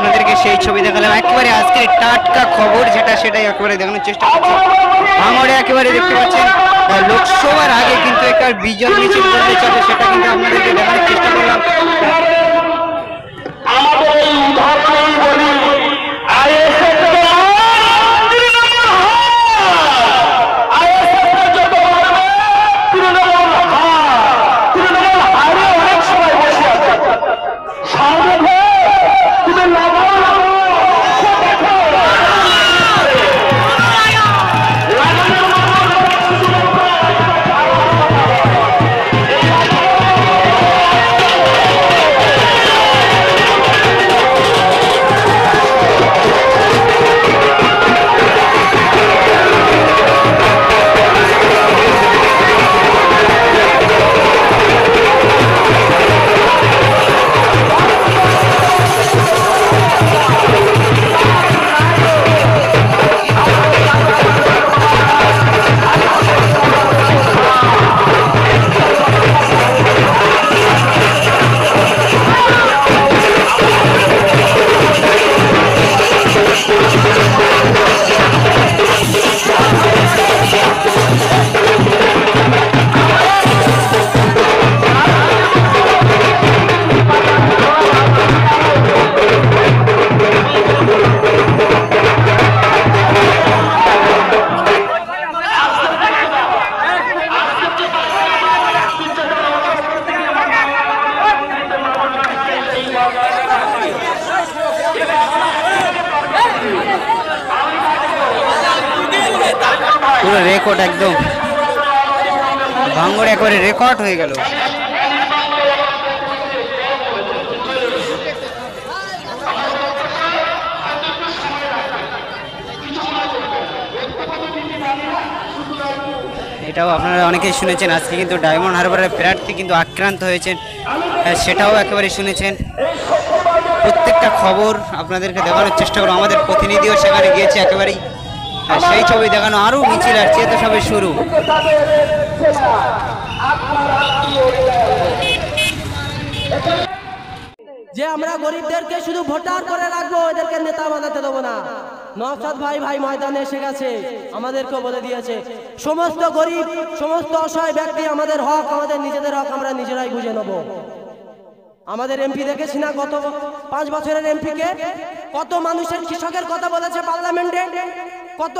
আপনাদেরকে সেই ছবি দেখালাম, একেবারে আজকের টাটকা খবর যেটা সেটাই একেবারে দেখানোর চেষ্টা করছি। ভাঙড়ে একেবারে দেখতে পাচ্ছেন লোকসভার আগে কিন্তু একটা বিজয় মিছিল করতে চলে, সেটা কিন্তু আপনাদেরকে দেখানোর চেষ্টা করলাম। পুরো রেকর্ড, একদম ভাঙড়ে একবারে রেকর্ড হয়ে গেল। এটাও আপনারা অনেকেই শুনেছেন, আজকে কিন্তু ডায়মন্ড হারবারের প্রার্থী কিন্তু আক্রান্ত হয়েছেন, সেটাও একেবারে শুনেছেন। প্রত্যেকটা খবর আপনাদেরকে দেখানোর চেষ্টা করবো, আমাদের প্রতিনিধিও সেখানে গিয়েছে একেবারেই, সেই ছবি দেখানো। আরো মিছিল আসছে, তো সবে শুরু। যে আমরা গরিবদেরকে শুধু ভোটার করে রাখবো, এদেরকে নেতা বানাতে দেবো না। নওশাদ ভাই ময়দানে এসে গেছে, আমাদেরকেও বলে দিয়েছে সমস্ত গরিব, সমস্ত অসহায় ব্যক্তি আমাদের হক, আমাদের নিজেদের হক আমরা নিজেরাই বুঝে নেব। আমাদের এমপি দেখেছি না, গত 5 বছরের এমপিকে কত মানুষের, কৃষকের কথা বলেছে পার্লামেন্টে, কত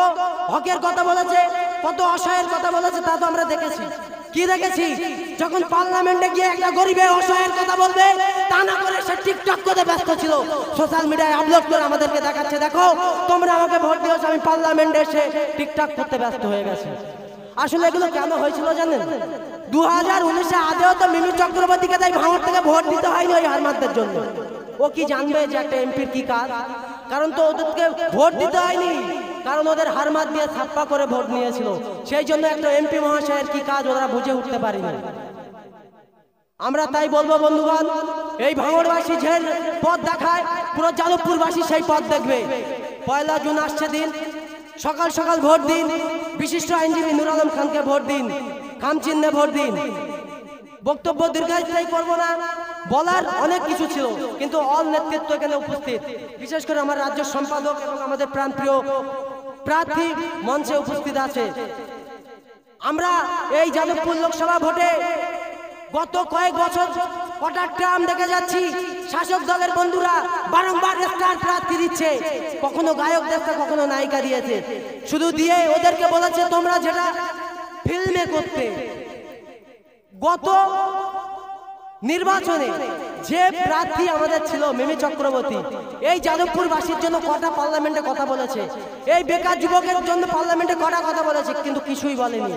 হকের কথা বলেছে, কত অসহায়ের কথা বলেছে, তা তো আমরা দেখেছি। কি দেখেছি? যখন পার্লামেন্টে গিয়ে একটা গরিবের অসহায়ের কথা বলবে, তা না করে সে টিকটক করে ব্যস্ত ছিল, সোশ্যাল মিডিয়ায় আপলোড করে আমাদেরকে দেখাচ্ছে, দেখো তোমরা আমাকে ভোট দিয়েছো, আমি পার্লামেন্টে এসে টিকটক করতে ব্যস্ত হয়ে গেছে। আসলে এগুলো কেন হয়েছিল জানেন? 2019-এ আদেও তো মিমি চক্রবর্তীকে তাই ভাঙড় থেকে ভোট দিতে হয়নি ওই হারমাতদের জন্য। ও কি জানবে যে একটা এমপির কি কাজ? কারণ তো ওদেরকে ভোট দিতে হয়নি, কারণ ওদের হারমাত দিয়ে ছাপ্পা করে ভোট নিয়েছিল। সেই জন্য একটা এমপি মহাশয়ের কি কাজ ওরা বুঝে উঠতে পারিনি। আমরা তাই বলবো বন্ধুগণ, এই ভাঙড়বাসী যে পথ দেখায়, পুরো যাদবপুরবাসী সেই পথ দেখবে। 1 জুন আসছে দিন, সকাল সকাল ভোট দিন, বিশিষ্ট আইনজীবী নূর আলম খানকে ভোট দিন, খাম চিহ্নে ভোট দিন। বক্তব্য দীর্ঘায়িত করবো না, বলার অনেক কিছু ছিল, কিন্তু অল নেতৃত্ব এখানে উপস্থিত, বিশেষ করে আমার রাজ্য সম্পাদক এবং আমাদের প্রাণপ্রিয় প্রার্থী মঞ্চে উপস্থিত আছে। আমরা এই যাদবপুর লোকসভা ভোটে গত কয়েক বছর কটা ট্রাম দেখে যাচ্ছি, শাসক দলের বন্ধুরা বারংবার স্টার প্রার্থী দিচ্ছে, কখনো গায়ক দেখতে, কখনো নায়িকা দিয়েছে, শুধু দিয়ে ওদেরকে বলেছে তোমরা যেটা ফিল্মে করতে। গত নির্বাচনে যে প্রার্থী আমাদের ছিল মিমি চক্রবর্তী, এই যাদবপুরবাসীর জন্য কটা পার্লামেন্টে কথা বলেছে, এই বেকার যুবকের জন্য পার্লামেন্টে কটা কথা বলেছে, কিন্তু কিছুই বলেনি।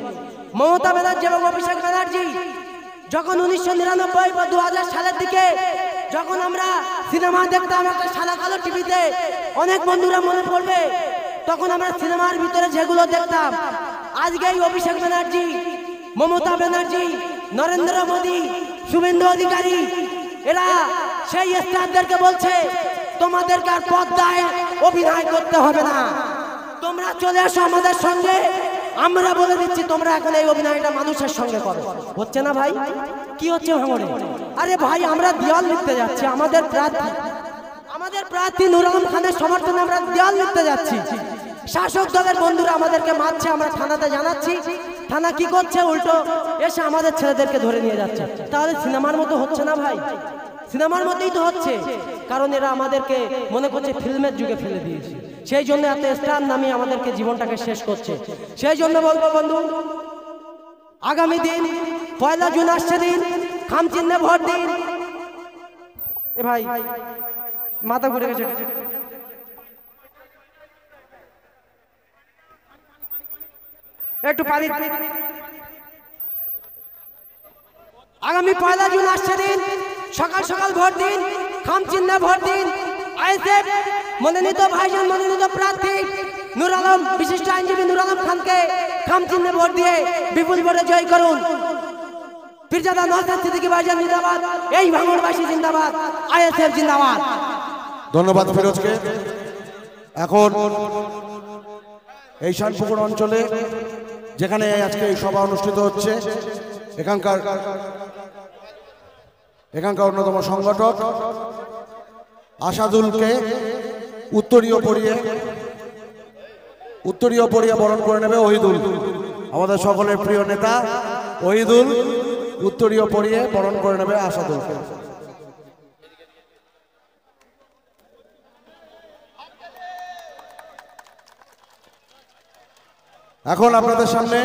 মমতা ব্যানার্জি এবং অভিষেক ব্যানার্জি যখন 1999 বা 2000 সালের দিকে যখন আমরা সিনেমা দেখতাম একটা সাদা কালো টিভিতে, অনেক বন্ধুরা মনে পড়বে, তখন আমরা সিনেমার ভিতরে যেগুলো দেখতাম, আজকে এই অভিষেক ব্যানার্জি, মমতা ব্যানার্জি, নরেন্দ্র মোদী, শুভেন্দু অধিকারী, এরা সেই স্টারদেরকে বলছে তোমাদেরকে আর পর্দায় অভিনয় করতে হবে না, তোমরা চলে আসো আমাদের সঙ্গে, আমরা বলে দিচ্ছি তোমরা এখন এই অভিনয়টা মানুষের সঙ্গে করো। হচ্ছে না ভাই? কি হচ্ছে ভাঙড়ে? আরে ভাই, আমরা দেওয়াল লিখতে যাচ্ছি, আমাদের প্রার্থী আমাদের প্রার্থী নুর আলম খানের সমর্থনে আমরা দেওয়াল লিখতে যাচ্ছি। শাসক দলের বন্ধুরা আমাদেরকে মারছে, আমরা থানাতে জানাচ্ছি। থানা কি করছে? উল্টো এসে আমাদের ছেলেদেরকে ধরে নিয়ে যাচ্ছে। তাহলে সিনেমার মতো হচ্ছে না ভাই? সিনেমার মধ্যেই তো হচ্ছে, কারণ এরা আমাদেরকে মনে করছে ফিল্মের যুগে ফেলে দিয়েছে। সেই জন্য এত স্টার নামিয়ে আমাদেরকে জীবনটাকে শেষ করছে। সেই জন্য বলবো বন্ধু, আগামী দিন 1 জুন আসছে দিন, খাম চিহ্নে ভোট দিন। এ ভাই মাথা ঘুরে গেছে, একটু পানি। আগামী 1 জুন আসছে দিন, সকাল সকাল ভোট দিন, খাম চিহ্নে ভোট দিন। আইএসএফ মনোনীত ভাইজান, মনোনীত প্রার্থী নুর আলম, বিশিষ্ট আইনজীবী নুর আলম খানকে খাম চিহ্নে ভোট দিয়ে বিপুল ভোটে জয় করুন। পীরজাদা নওশাদ সিদ্দিকী ভাইজান জিন্দাবাদ, এই ভাঙড়বাসী জিন্দাবাদ, আইএসএফ জিন্দাবাদ। ধন্যবাদ ফিরোজকে। এখন এই শানপুকুর অঞ্চলে যেখানে আজকে এই সভা অনুষ্ঠিত হচ্ছে, এখানকার অন্যতম সংগঠক আসাদুলকে উত্তরীয় পরিয়ে বরণ করে নেবে ওহিদুল, আমাদের সকলের প্রিয় নেতা ওহিদুল উত্তরীয় পরিয়ে বরণ করে নেবে আসাদুলকে। এখন আপনাদের সামনে